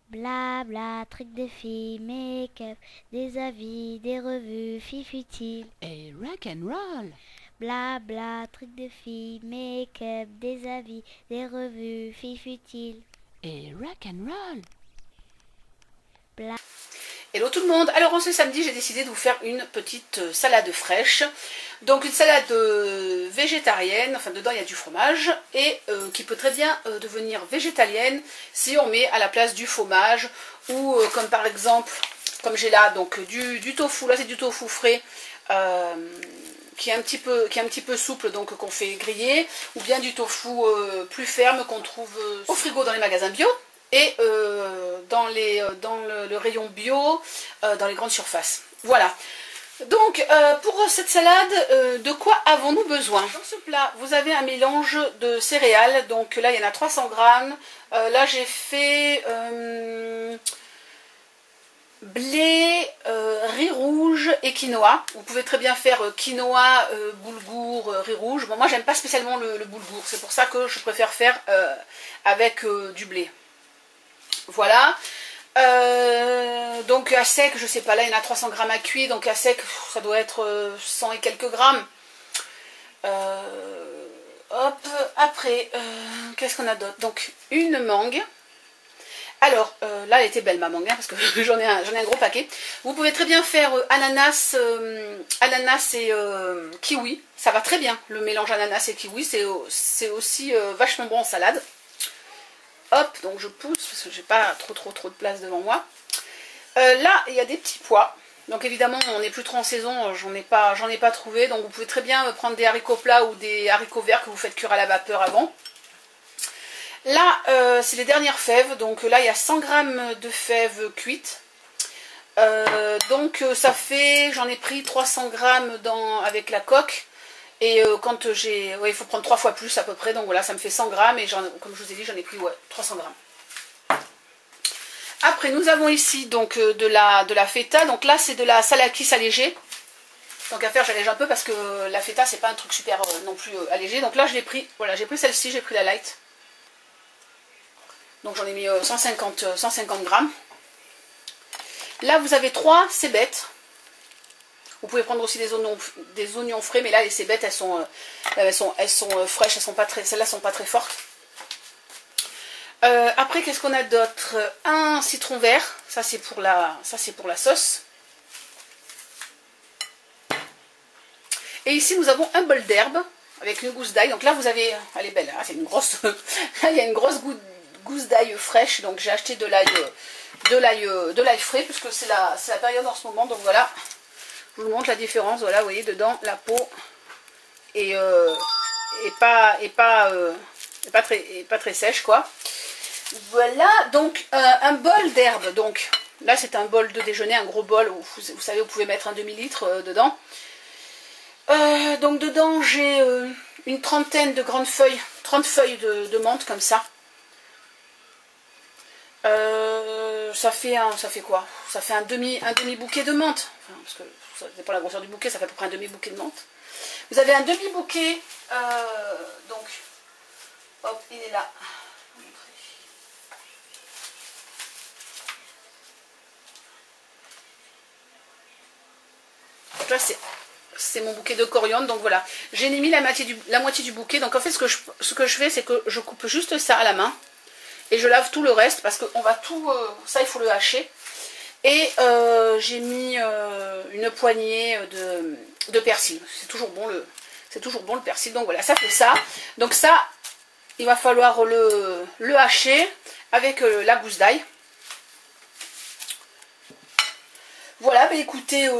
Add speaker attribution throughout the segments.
Speaker 1: Blabla, trucs de filles, make-up, des avis, des revues, filles futiles.
Speaker 2: Et rock and roll.
Speaker 1: Blabla, trucs de filles, make-up, des avis, des revues, filles futiles.
Speaker 2: Et rock and roll.
Speaker 1: Bla
Speaker 3: Hello tout le monde. Alors en ce samedi, j'ai décidé de vous faire une petite salade fraîche. Donc une salade végétarienne, enfin dedans il y a du fromage, et qui peut très bien devenir végétalienne si on met à la place du fromage, ou comme par exemple, comme j'ai là, donc du tofu, là c'est du tofu frais, qui est un petit peu souple, donc qu'on fait griller, ou bien du tofu plus ferme qu'on trouve au frigo dans les magasins bio. Et dans le rayon bio, dans les grandes surfaces. Voilà. Donc, pour cette salade, de quoi avons-nous besoin? Dans ce plat, vous avez un mélange de céréales. Donc là, il y en a 300 grammes. Là, j'ai fait blé, riz rouge et quinoa. Vous pouvez très bien faire quinoa, boulgour, riz rouge. Bon, moi, j'aime pas spécialement le boulgour. C'est pour ça que je préfère faire avec du blé. Voilà, donc à sec, je sais pas, là il y en a 300 grammes à cuire, donc à sec ça doit être 100 et quelques grammes. Hop, après, qu'est-ce qu'on a d'autre? Donc une mangue. Alors là elle était belle ma mangue, hein, parce que j'en ai un gros paquet. Vous pouvez très bien faire ananas et kiwi, ça va très bien, le mélange ananas et kiwi, c'est aussi vachement bon en salade. Hop, donc je pousse parce que j'ai pas trop de place devant moi. Là, il y a des petits pois. Donc évidemment, on n'est plus trop en saison, j'en ai pas trouvé. Donc vous pouvez très bien prendre des haricots plats ou des haricots verts que vous faites cuire à la vapeur avant. Là, c'est les dernières fèves. Donc là, il y a 100 grammes de fèves cuites. Donc ça fait, j'en ai pris 300 grammes avec la coque. Et quand j'ai... Ouais, il faut prendre 3 fois plus à peu près. Donc voilà, ça me fait 100 grammes. Et comme je vous ai dit, j'en ai pris 300 grammes. Après, nous avons ici donc de la feta. Donc là, c'est de la salakis allégée. Donc à faire, j'allège un peu parce que la feta, c'est pas un truc super non plus allégé. Donc là, je l'ai pris. Voilà, j'ai pris celle-ci, j'ai pris la light. Donc j'en ai mis 150 grammes. Là, vous avez 3 cébettes. Vous pouvez prendre aussi des oignons frais, mais là les cébettes elles sont fraîches, celles-là sont pas très fortes. Après, qu'est-ce qu'on a d'autre? Un citron vert, ça c'est pour la sauce. Et ici nous avons un bol d'herbe avec une gousse d'ail. Donc là vous avez, elle est belle, hein, c'est une grosse, il y a une grosse gousse d'ail fraîche. Donc j'ai acheté de l'ail frais puisque c'est la période en ce moment. Donc voilà. Je vous montre la différence, voilà, vous voyez, dedans, la peau est pas très sèche, quoi. Voilà, donc un bol d'herbe. Donc là, c'est un bol de déjeuner, un gros bol, où vous savez, vous pouvez mettre un demi-litre dedans. Donc dedans, j'ai une trentaine de grandes feuilles, 30 feuilles de menthe, comme ça. Ça fait quoi? Ça fait un demi bouquet de menthe. Enfin, parce que ça dépend de la grosseur du bouquet, ça fait à peu près un demi bouquet de menthe. Vous avez un demi bouquet, donc, hop, il est là. Donc là, c'est mon bouquet de coriandre, donc voilà. J'ai mis la moitié du bouquet. Donc en fait, ce que je fais, c'est que je coupe juste ça à la main. Et je lave tout le reste parce qu'on va tout... ça, il faut le hacher. Et j'ai mis une poignée de persil. C'est toujours bon le persil. Donc voilà, ça fait ça. Donc ça, il va falloir le hacher avec la gousse d'ail. Voilà, bah écoutez,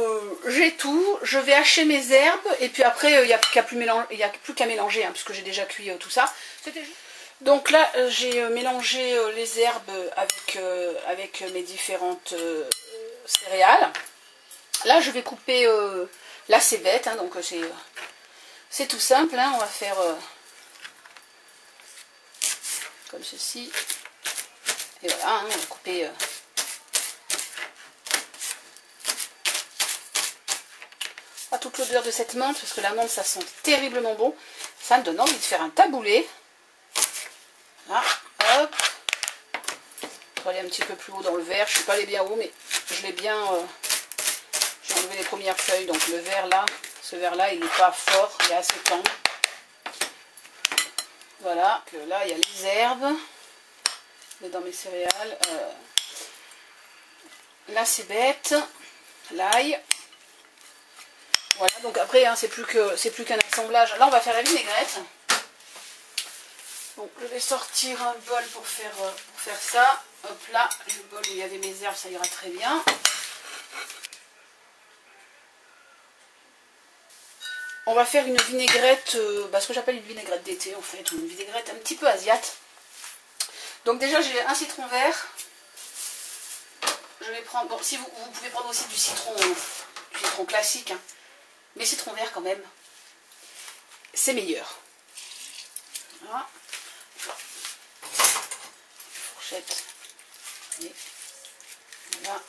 Speaker 3: j'ai tout. Je vais hacher mes herbes. Et puis après, il n'y a plus qu'à mélanger, hein, puisque j'ai déjà cuit tout ça. C'était juste... Donc là, j'ai mélangé les herbes avec mes différentes céréales. Là, je vais couper la cébette, hein, donc c'est tout simple. Hein, on va faire comme ceci. Et voilà, hein, on va couper... pas toute l'odeur de cette menthe, parce que la menthe, ça sent terriblement bon. Ça me donne envie de faire un taboulé. Là, hop. pour aller un petit peu plus haut dans le vert. Je ne suis pas allée bien haut, mais je l'ai bien... j'ai enlevé les premières feuilles, donc le vert là, ce vert là, il n'est pas fort, il est assez tendre. Voilà, que là il y a les herbes dans mes céréales. Là c'est bête, l'ail. Voilà, donc après hein, c'est plus qu'un assemblage. Là on va faire la vinaigrette. Donc je vais sortir un bol pour faire ça. Hop là, le bol où il y avait mes herbes, ça ira très bien. On va faire une vinaigrette, ce que j'appelle une vinaigrette d'été en fait, ou une vinaigrette un petit peu asiate. Donc déjà j'ai un citron vert. Je vais prendre, bon si vous pouvez prendre aussi du citron classique, hein, mais citron vert quand même, c'est meilleur. Voilà. Fourchette. Et voilà.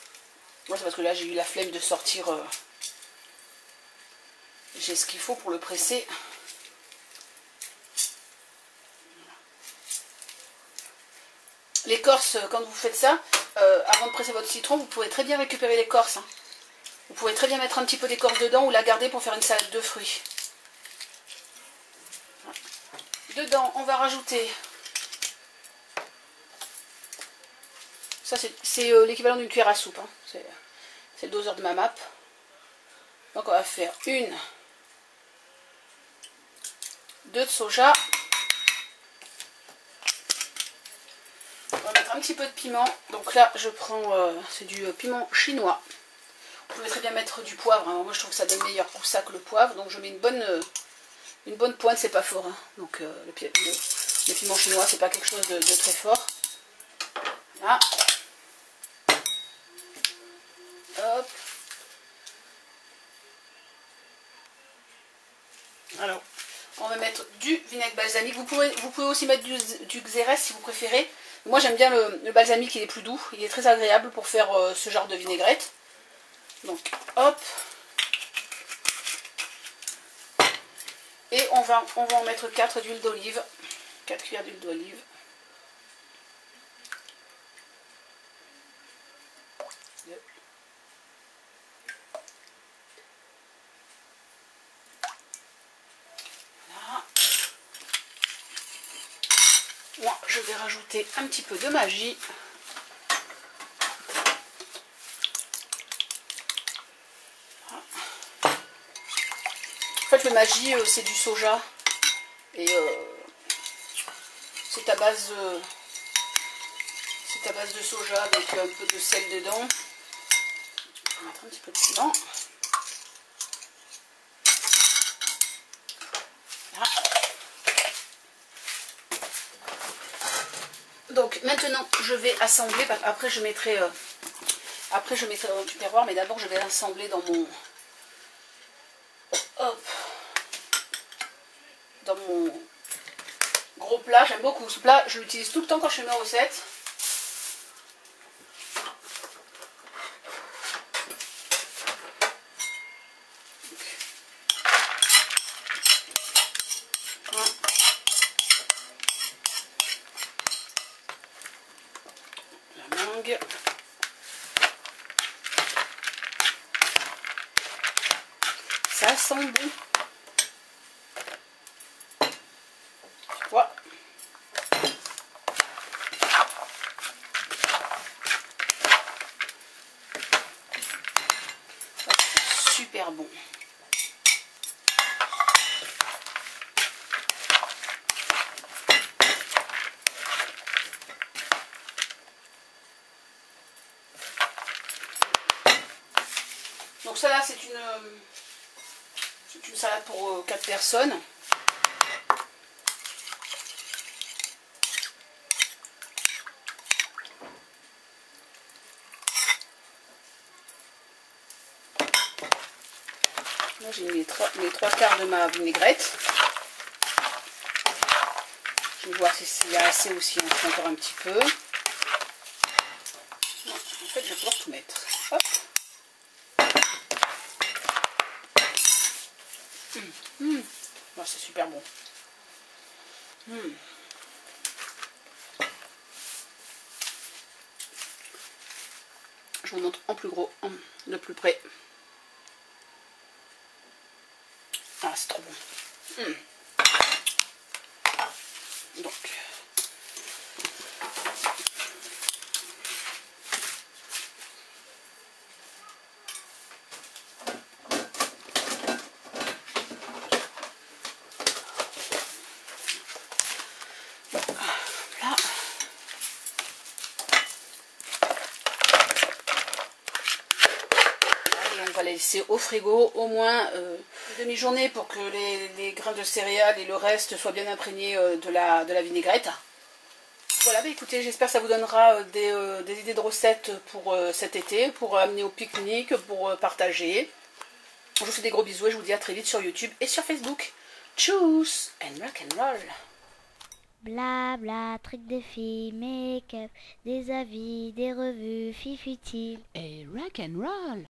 Speaker 3: Moi c'est parce que là j'ai eu la flemme de sortir. J'ai ce qu'il faut pour le presser. L'écorce, quand vous faites ça, avant de presser votre citron, vous pouvez très bien récupérer l'écorce. Hein. Vous pouvez très bien mettre un petit peu d'écorce dedans ou la garder pour faire une salade de fruits. Dedans, on va rajouter... Ça, c'est l'équivalent d'une cuillère à soupe. Hein. C'est le doseur de ma map. Donc, on va faire 1, 2 de soja. On va mettre un petit peu de piment. Donc là, je prends, c'est du piment chinois. Vous pouvez très bien mettre du poivre. Hein. Moi, je trouve que ça donne meilleur pour ça que le poivre. Donc, je mets une bonne pointe. C'est pas fort. Hein. Donc, le piment chinois, c'est pas quelque chose de très fort. Là. Hop. Alors, on va mettre du vinaigre balsamique. Vous pouvez aussi mettre du xérès si vous préférez. Moi j'aime bien le balsamique, il est plus doux. Il est très agréable pour faire ce genre de vinaigrette. Donc hop. Et on va en mettre 4 d'huile d'olive. 4 cuillères d'huile d'olive. Moi, je vais rajouter un petit peu de magie. En fait, le magie, c'est du soja. Et c'est à base de soja avec un peu de sel dedans. On va mettre un petit peu de piment. Voilà. Donc maintenant je vais assembler, après je mettrai dans le tupperware, mais d'abord je vais assembler dans mon gros plat. J'aime beaucoup ce plat, je l'utilise tout le temps quand je fais mes recettes. La mangue. Ça sent bon. Voilà. Super bon. Donc ça là c'est une salade pour 4 personnes. Là j'ai mis les 3 quarts de ma vinaigrette. Je vais voir s'il y a assez aussi, encore un petit peu. Non, en fait je vais pouvoir tout mettre. Hop. Oh, c'est super bon. Je vous montre en plus gros, de plus près. Ah, c'est trop bon. Donc. Là. On va les laisser au frigo au moins une demi-journée pour que les grains de céréales et le reste soient bien imprégnés de la vinaigrette. Voilà, bah écoutez, j'espère que ça vous donnera des idées de recettes pour cet été, pour amener au pique-nique, pour partager. Je vous fais des gros bisous et je vous dis à très vite sur YouTube et sur Facebook. Tchuss and rock and roll.
Speaker 1: Bla bla, trucs de filles, make-up, des avis, des revues, filles futiles.
Speaker 2: Et rock and roll.